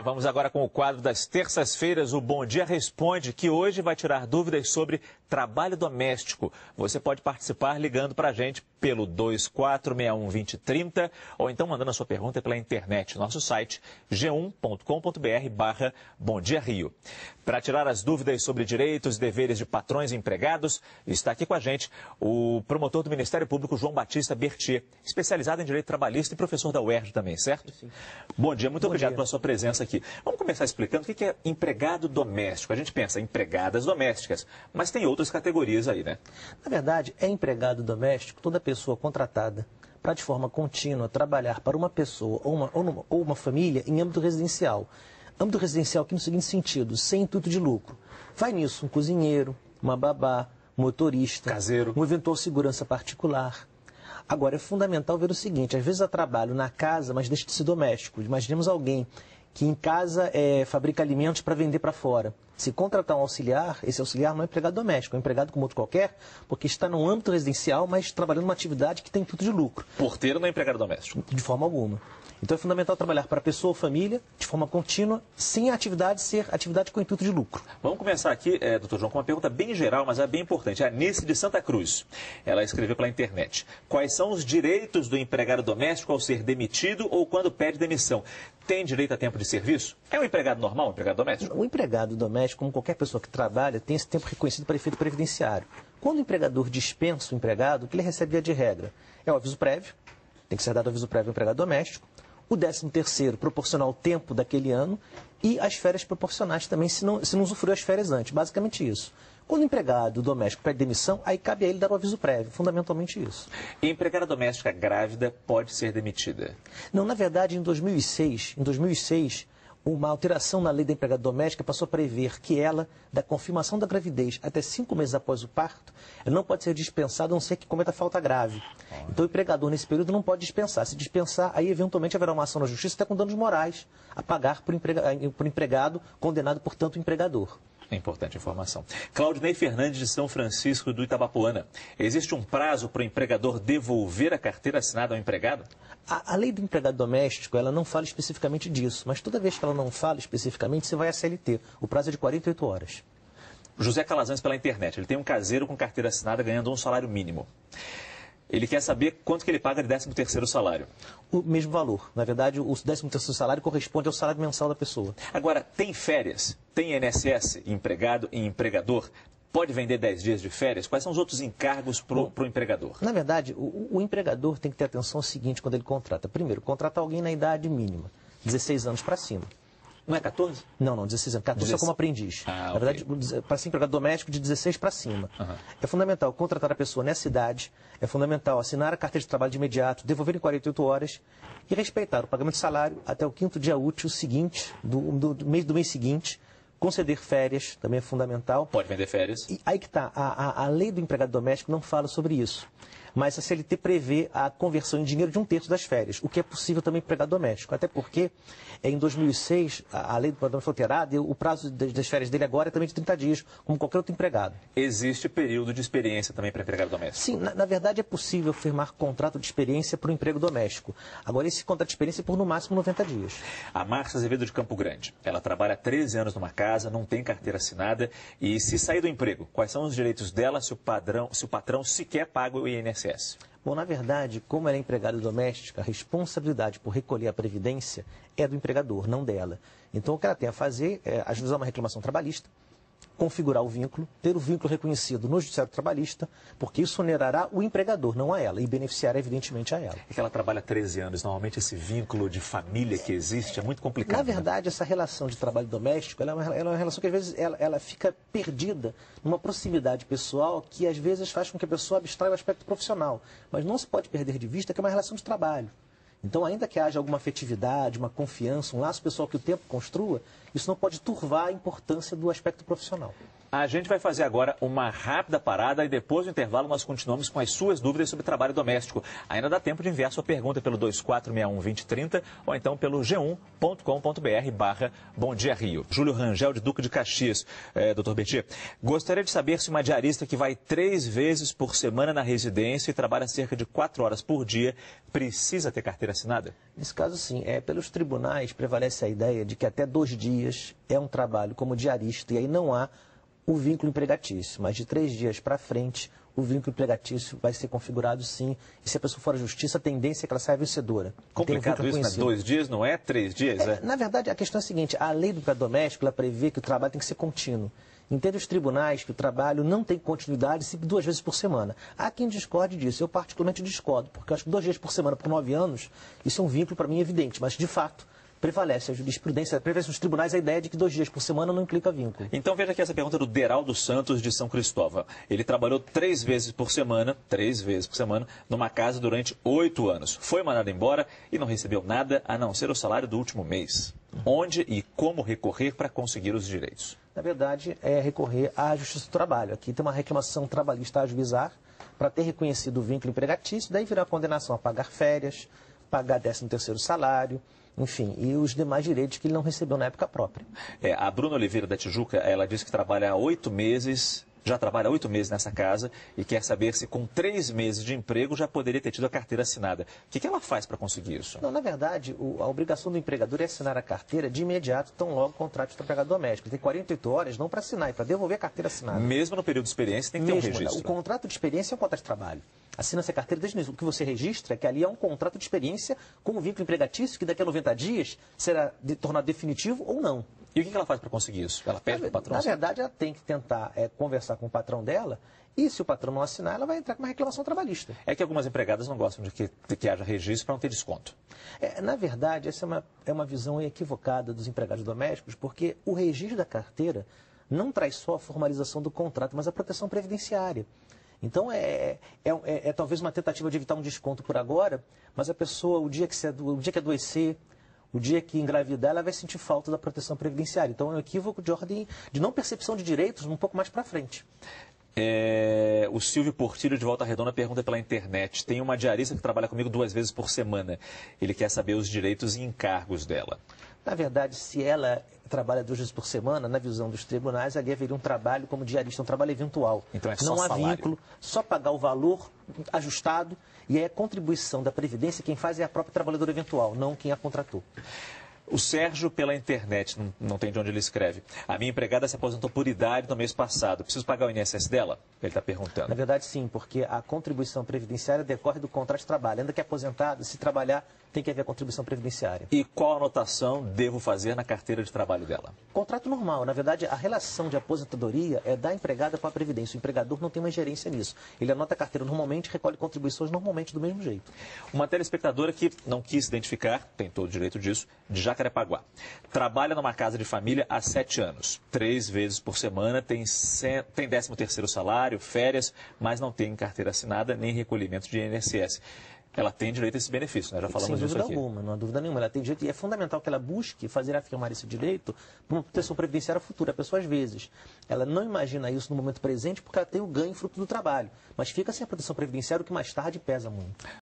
Vamos agora com o quadro das terças-feiras, o Bom Dia Responde, que hoje vai tirar dúvidas sobre trabalho doméstico. Você pode participar ligando para a gente pelo 2461-2030 ou então mandando a sua pergunta pela internet, nosso site g1.com.br/Bom Dia Rio. Para tirar as dúvidas sobre direitos e deveres de patrões e empregados, está aqui com a gente o promotor do Ministério Público, João Batista Bertier, especializado em direito trabalhista e professor da UERJ também, certo? Sim. Bom dia, muito obrigado pela sua presença aqui. Vamos começar explicando o que é empregado doméstico. A gente pensa em empregadas domésticas, mas tem outras categorias aí, né? Na verdade, é empregado doméstico toda pessoa contratada para, de forma contínua, trabalhar para uma pessoa ou uma família em âmbito residencial. Âmbito residencial aqui no seguinte sentido, sem intuito de lucro. Vai nisso um cozinheiro, uma babá, um motorista, caseiro, um eventual segurança particular. Agora, é fundamental ver o seguinte, às vezes eu trabalho na casa, mas deixa de ser doméstico. Imaginemos alguém que em casa fabrica alimentos para vender para fora. Se contratar um auxiliar, esse auxiliar não é empregado doméstico, é um empregado como outro qualquer, porque está no âmbito residencial, mas trabalhando numa atividade que tem intuito de lucro. Porteiro não é empregado doméstico? De forma alguma. Então é fundamental trabalhar para a pessoa ou família de forma contínua, sem a atividade ser atividade com intuito de lucro. Vamos começar aqui, doutor João, com uma pergunta bem geral, mas é bem importante. A Anice de Santa Cruz, ela escreveu pela internet. Quais são os direitos do empregado doméstico ao ser demitido ou quando pede demissão? Tem direito a tempo de serviço? É um empregado normal, um empregado doméstico? O empregado doméstico, como qualquer pessoa que trabalha, tem esse tempo reconhecido para efeito previdenciário. Quando o empregador dispensa o empregado, o que ele recebe via de regra é o aviso prévio, tem que ser dado aviso prévio ao empregado doméstico, o 13º proporcional ao tempo daquele ano e as férias proporcionais também, se não usufruiu as férias antes. Basicamente isso. Quando o empregado doméstico pede demissão, aí cabe a ele dar o aviso prévio, fundamentalmente isso. E empregada doméstica grávida pode ser demitida? Não, na verdade, em 2006, uma alteração na lei da empregada doméstica passou a prever que ela, da confirmação da gravidez até 5 meses após o parto, ela não pode ser dispensada a não ser que cometa falta grave. Então o empregador nesse período não pode dispensar. Se dispensar, aí eventualmente haverá uma ação na justiça até com danos morais a pagar por empregado condenado, portanto, o empregador. É importante informação. Claudinei Fernandes de São Francisco do Itabapoana. Existe um prazo para o empregador devolver a carteira assinada ao empregado? A lei do empregado doméstico, ela não fala especificamente disso, mas toda vez que ela não fala especificamente, você vai à CLT. O prazo é de 48 horas. José Calazans pela internet. Ele tem um caseiro com carteira assinada ganhando um salário mínimo. Ele quer saber quanto que ele paga de 13º salário. O mesmo valor. Na verdade, o 13º salário corresponde ao salário mensal da pessoa. Agora, tem férias? Tem INSS, empregado e empregador? Pode vender 10 dias de férias? Quais são os outros encargos para o empregador? Na verdade, o empregador tem que ter atenção ao seguinte quando ele contrata. Primeiro, contrata alguém na idade mínima, 16 anos para cima. Não é 14? Não, 16 anos. 14 é como aprendiz. Na verdade, para ser empregado doméstico, de 16 para cima. É fundamental contratar a pessoa nessa idade, é fundamental assinar a carteira de trabalho de imediato, devolver em 48 horas e respeitar o pagamento de salário até o 5º dia útil seguinte, do mês seguinte. Conceder férias também é fundamental. Pode vender férias. E aí que está, a lei do empregado doméstico não fala sobre isso. Mas a CLT prevê a conversão em dinheiro de 1/3 das férias, o que é possível também para o empregado doméstico. Até porque, em 2006, a lei do empregado doméstico foi alterada e o prazo das férias dele agora é também de 30 dias, como qualquer outro empregado. Existe período de experiência também para empregado doméstico? Sim, na verdade é possível firmar contrato de experiência para o emprego doméstico. Agora, esse contrato de experiência é por no máximo 90 dias. A Márcia Azevedo de Campo Grande. Ela trabalha há 13 anos numa casa, não tem carteira assinada e se sair do emprego, quais são os direitos dela se o patrão sequer paga o INSS? Bom, na verdade, como ela é empregada doméstica, a responsabilidade por recolher a previdência é do empregador, não dela. Então, o que ela tem a fazer é ajuizar uma reclamação trabalhista, configurar o vínculo, ter o vínculo reconhecido no Judiciário Trabalhista, porque isso onerará o empregador, não a ela, e beneficiará, evidentemente, a ela. É que ela trabalha há 13 anos, normalmente esse vínculo de família que existe é muito complicado. Na verdade, essa relação de trabalho doméstico, ela é uma relação que, às vezes, ela fica perdida numa proximidade pessoal que, às vezes, faz com que a pessoa abstraia o aspecto profissional. Mas não se pode perder de vista que é uma relação de trabalho. Então, ainda que haja alguma afetividade, uma confiança, um laço pessoal que o tempo construa, isso não pode turvar a importância do aspecto profissional. A gente vai fazer agora uma rápida parada e depois do intervalo nós continuamos com as suas dúvidas sobre trabalho doméstico. Ainda dá tempo de enviar sua pergunta pelo 2461-2030 ou então pelo g1.com.br/Bom Dia Rio. Júlio Rangel, de Duque de Caxias. Doutor Bertier, gostaria de saber se uma diarista que vai 3 vezes por semana na residência e trabalha cerca de 4 horas por dia precisa ter carteira assinada? Nesse caso, sim. Pelos tribunais prevalece a ideia de que até 2 dias é um trabalho como diarista e aí não há o vínculo empregatício, mas de 3 dias para frente, o vínculo empregatício vai ser configurado sim, e se a pessoa for à justiça, a tendência é que ela saia vencedora. Complicado isso, né? 2 dias, não é 3 dias? Na verdade, a questão é a seguinte, a lei do empregado doméstico, ela prevê que o trabalho tem que ser contínuo. Entende os tribunais que o trabalho não tem continuidade se 2 vezes por semana. Há quem discorde disso, eu particularmente discordo, porque eu acho que 2 dias por semana por 9 anos, isso é um vínculo para mim evidente, mas de fato, prevalece a jurisprudência, prevalece nos tribunais a ideia de que 2 dias por semana não implica vínculo. Então veja aqui essa pergunta do Deraldo Santos, de São Cristóvão. Ele trabalhou 3 vezes por semana, numa casa durante 8 anos. Foi mandado embora e não recebeu nada a não ser o salário do último mês. Onde e como recorrer para conseguir os direitos? Na verdade, é recorrer à Justiça do Trabalho. Aqui tem uma reclamação trabalhista a ajuizar para ter reconhecido o vínculo empregatício, daí virá a condenação a pagar férias, pagar 13º salário, enfim, e os demais direitos que ele não recebeu na época própria. A Bruna Oliveira da Tijuca, ela disse que trabalha há 8 meses, já trabalha há 8 meses nessa casa e quer saber se com 3 meses de emprego já poderia ter tido a carteira assinada. O que ela faz para conseguir isso? Não, na verdade, a obrigação do empregador é assinar a carteira de imediato, tão logo o contrato de empregado doméstico. Ele tem 48 horas não para assinar, é para devolver a carteira assinada. Mesmo no período de experiência tem que ter um registro. O contrato de experiência é um contrato de trabalho. Assina-se a carteira desde o início. O que você registra é que ali é um contrato de experiência com um vínculo empregatício que daqui a 90 dias será tornado definitivo ou não. E o que ela faz para conseguir isso? Ela pede para o patrão? Na verdade, ela tem que tentar conversar com o patrão dela e, se o patrão não assinar, ela vai entrar com uma reclamação trabalhista. É que algumas empregadas não gostam de que haja registro para não ter desconto. Na verdade, essa é uma visão equivocada dos empregados domésticos, porque o registro da carteira não traz só a formalização do contrato, mas a proteção previdenciária. Então, talvez uma tentativa de evitar um desconto por agora, mas a pessoa, o dia que adoecer, o dia que engravidar, ela vai sentir falta da proteção previdenciária. Então, é um equívoco de ordem de não percepção de direitos um pouco mais para frente. O Silvio Portilho, de Volta Redonda, pergunta pela internet. Tem uma diarista que trabalha comigo 2 vezes por semana. Ele quer saber os direitos e encargos dela. Na verdade, se ela trabalha 2 vezes por semana, na visão dos tribunais, ali haveria um trabalho como diarista, um trabalho eventual. Então é só não há salário. Vínculo, só pagar o valor ajustado e aí a contribuição da Previdência, quem faz é a própria trabalhadora eventual, não quem a contratou. O Sérgio, pela internet, não tem de onde ele escreve. A minha empregada se aposentou por idade no mês passado. Preciso pagar o INSS dela? Ele está perguntando. Na verdade, sim, porque a contribuição previdenciária decorre do contrato de trabalho. Ainda que é aposentado, se trabalhar, tem que haver a contribuição previdenciária. E qual anotação devo fazer na carteira de trabalho dela? Contrato normal. Na verdade, a relação de aposentadoria é da empregada com a Previdência. O empregador não tem uma ingerência nisso. Ele anota a carteira normalmente, recolhe contribuições normalmente do mesmo jeito. Uma telespectadora que não quis identificar, tem todo o direito disso, de Jacarepaguá. Trabalha numa casa de família há 7 anos. 3 vezes por semana, tem 13º salário, férias, mas não tem carteira assinada nem recolhimento de INSS. Ela tem direito a esse benefício, nós já falamos disso aqui. Sem dúvida alguma, não há dúvida nenhuma. Ela tem direito e é fundamental que ela busque fazer afirmar esse direito para uma proteção previdenciária futura. A pessoa, às vezes, ela não imagina isso no momento presente porque ela tem o ganho fruto do trabalho, mas fica sem a proteção previdenciária, o que mais tarde pesa muito.